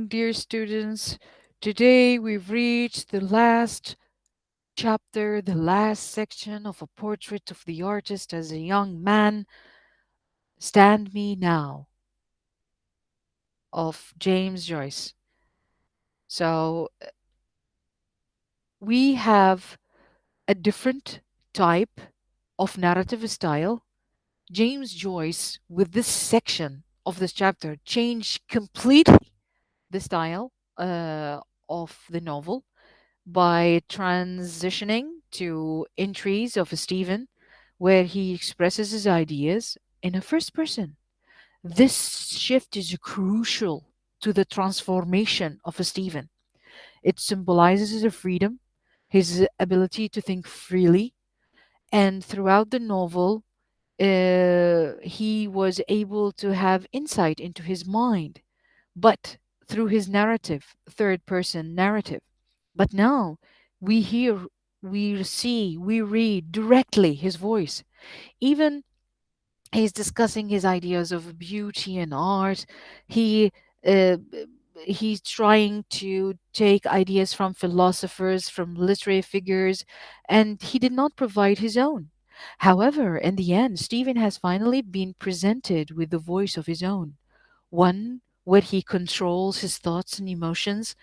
morning, dear students. Today we've reached the last chapter, the last section of a portrait of the artist as a young man, Stand Me Now, of James Joyce. So we have a different type of narrative style. James Joyce, with this section of this chapter, changed completely the style of the novel by transitioning to entries of Stephen, where he expresses his ideas in a first person. This shift is crucial to the transformation of Stephen. It symbolizes his freedom, his ability to think freely, and throughout the novel, he was able to have insight into his mind, but through his narrative, third person narrative. But now we hear, we see, we read directly his voice. Even he's discussing his ideas of beauty and art. He uh, he's trying to take ideas from philosophers, from literary figures, and he did not provide his own. However, in the end, Stephen has finally been presented with the voice of his own, one where he controls his thoughts and emotions,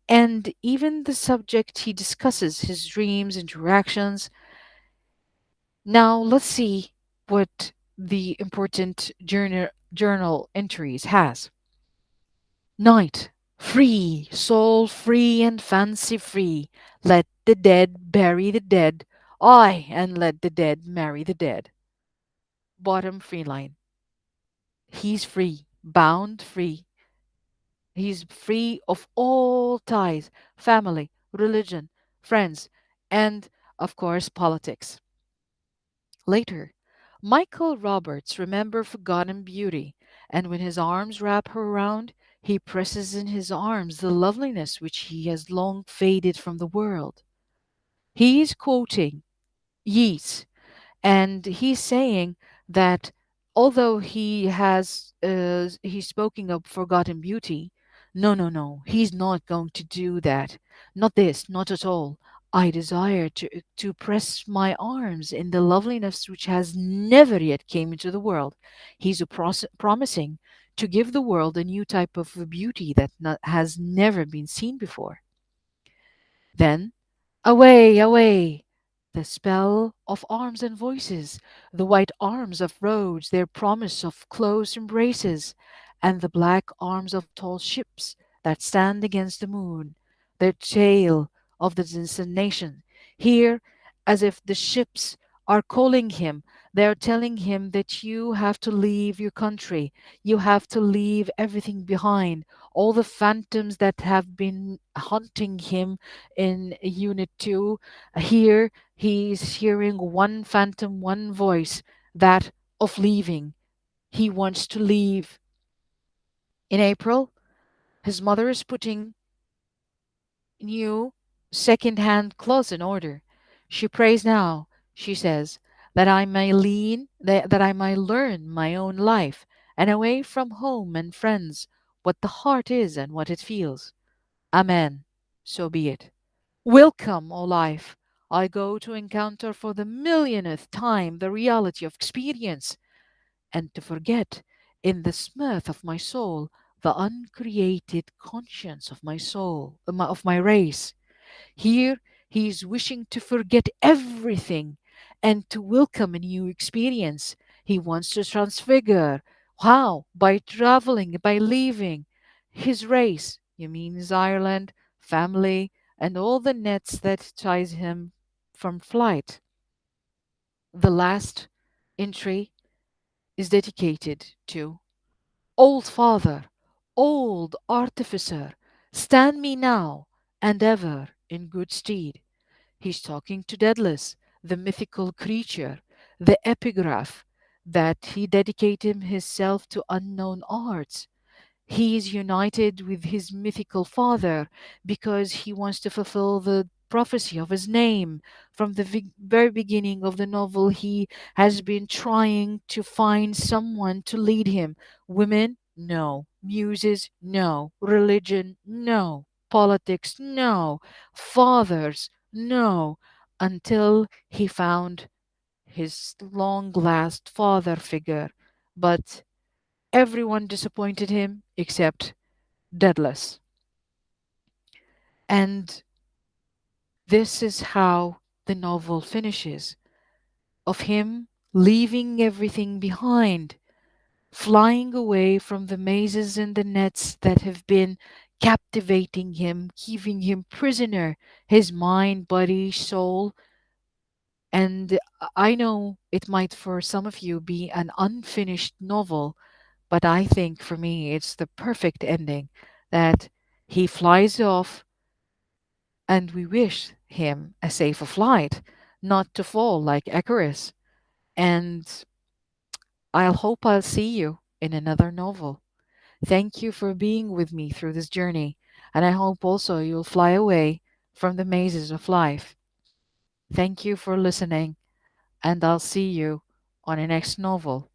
and even the subject he discusses, his dreams, interactions. Now, let's see what the important journal entries has. Night, free, soul free and fancy free. Let the dead bury the dead. Aye, and let the dead marry the dead. Bottom free line. He's free, bound free. He's free of all ties, family, religion, friends, and, of course, politics. Later, Michael Roberts remember forgotten beauty, and when his arms wrap her around, he presses in his arms the loveliness which he has long faded from the world. He is quoting Yeats, and he's saying that although he's spoken of forgotten beauty, no, no, no, he's not going to do that. Not this, not at all. I desire to press my arms in the loveliness which has never yet came into the world. He's promising to give the world a new type of beauty that has never been seen before. Then, away, away! The spell of arms and voices, the white arms of roads, their promise of close embraces, and the black arms of tall ships that stand against the moon, their tale of the destination. Here, as if the ships are calling him, they are telling him that you have to leave your country, you have to leave everything behind, all the phantoms that have been haunting him in Unit 2. Here, he's hearing one phantom, one voice, that of leaving. He wants to leave. In April, his mother is putting new second-hand clothes in order. She prays now, she says, that I may learn my own life, and away from home and friends, what the heart is and what it feels. Amen. So be it. Welcome, O life. I go to encounter for the millionth time the reality of experience, and to forget, in the smooth of my soul, the uncreated conscience of my soul, of my race. Here, he is wishing to forget everything and to welcome a new experience. He wants to transfigure. How? By traveling, by leaving his race. He means Ireland, family, and all the nets that ties him from flight. The last entry is dedicated to Old Father, Old Artificer, stand me now and ever in good stead. He's talking to Daedalus, the mythical creature, the epigraph that he dedicated himself to unknown arts. He is united with his mythical father because he wants to fulfill the prophecy of his name. From the very beginning of the novel, he has been trying to find someone to lead him. Women? No. Muses, no. Religion, no. Politics, no. Fathers, no. Until he found his long last father figure. But everyone disappointed him except Daedalus. And this is how the novel finishes, of him leaving everything behind, flying away from the mazes and the nets that have been captivating him, keeping him prisoner, his mind, body, soul. And I know it might for some of you be an unfinished novel, but I think for me it's the perfect ending, that he flies off and we wish him a safe flight, not to fall like Icarus. And I'll hope I'll see you in another novel. Thank you for being with me through this journey, and I hope also you'll fly away from the mazes of life. Thank you for listening, and I'll see you on the next novel.